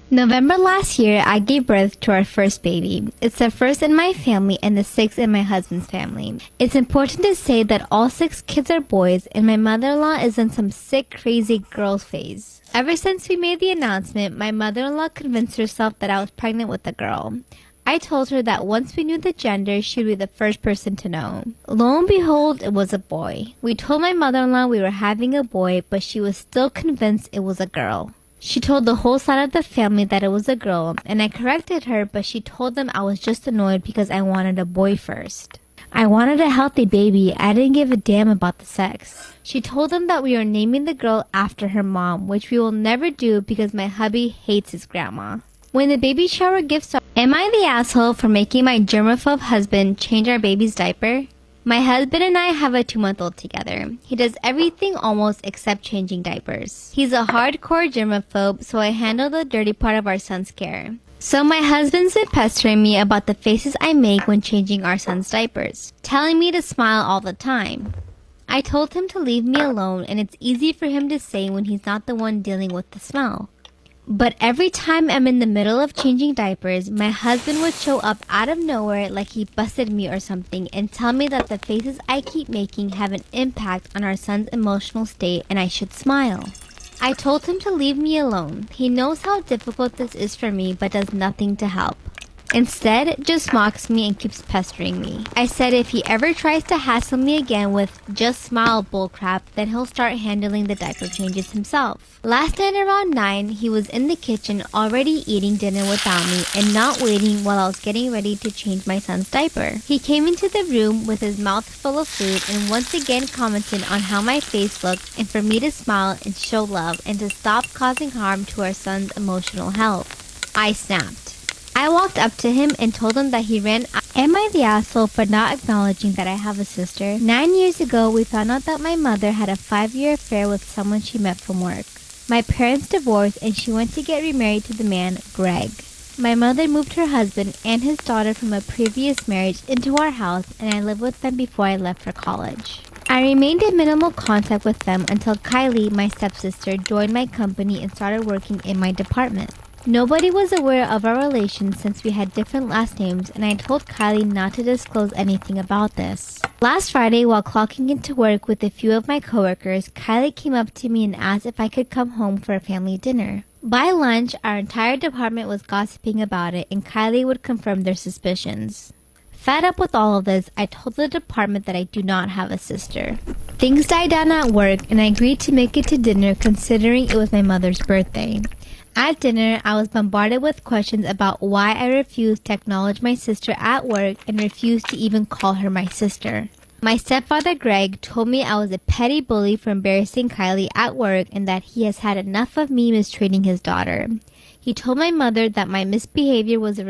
November last year, I gave birth to our first baby. It's the first in my family and the sixth in my husband's family. It's important to say that all 6 kids are boys and my mother-in-law is in some sick, crazy girl phase. Ever since we made the announcement, my mother-in-law convinced herself that I was pregnant with a girl. I told her that once we knew the gender, she would be the first person to know. Lo and behold, it was a boy. We told my mother-in-law we were having a boy, but she was still convinced it was a girl. She told the whole side of the family that it was a girl, and I corrected her, but she told them I was just annoyed because I wanted a boy first. I wanted a healthy baby. I didn't give a damn about the sex. She told them that we are naming the girl after her mom, which we will never do because my hubby hates his grandma. When the baby shower gifts are, am I the asshole for making my germaphobe husband change our baby's diaper? My husband and I have a 2-month-old together. He does everything almost except changing diapers. He's a hardcore germaphobe, so I handle the dirty part of our son's care. So my husband's been pestering me about the faces I make when changing our son's diapers, telling me to smile all the time. I told him to leave me alone, and it's easy for him to say when he's not the one dealing with the smell. But every time I'm in the middle of changing diapers, my husband would show up out of nowhere like he busted me or something and tell me that the faces I keep making have an impact on our son's emotional state and I should smile. I told him to leave me alone. He knows how difficult this is for me but does nothing to help. Instead, just mocks me and keeps pestering me. I said if he ever tries to hassle me again with just smile bullcrap, then he'll start handling the diaper changes himself. Last night around 9, he was in the kitchen already eating dinner without me and not waiting while I was getting ready to change my son's diaper. He came into the room with his mouth full of food and once again commented on how my face looked and for me to smile and show love and to stop causing harm to our son's emotional health. I snapped. I walked up to him and told him that he ran. Am I the asshole for not acknowledging that I have a sister? 9 years ago, we found out that my mother had a 5-year affair with someone she met from work. My parents divorced and she went to get remarried to the man, Greg. My mother moved her husband and his daughter from a previous marriage into our house and I lived with them before I left for college. I remained in minimal contact with them until Kylie, my stepsister, joined my company and started working in my department. Nobody was aware of our relation since we had different last names and I told Kylie not to disclose anything about this. Last Friday, while clocking into work with a few of my coworkers, Kylie came up to me and asked if I could come home for a family dinner. By lunch, our entire department was gossiping about it and Kylie would confirm their suspicions. Fed up with all of this, I told the department that I do not have a sister. Things died down at work and I agreed to make it to dinner considering it was my mother's birthday. At dinner, I was bombarded with questions about why I refused to acknowledge my sister at work and refused to even call her my sister. My stepfather Greg told me I was a petty bully for embarrassing Kylie at work and that he has had enough of me mistreating his daughter. He told my mother that my misbehavior was a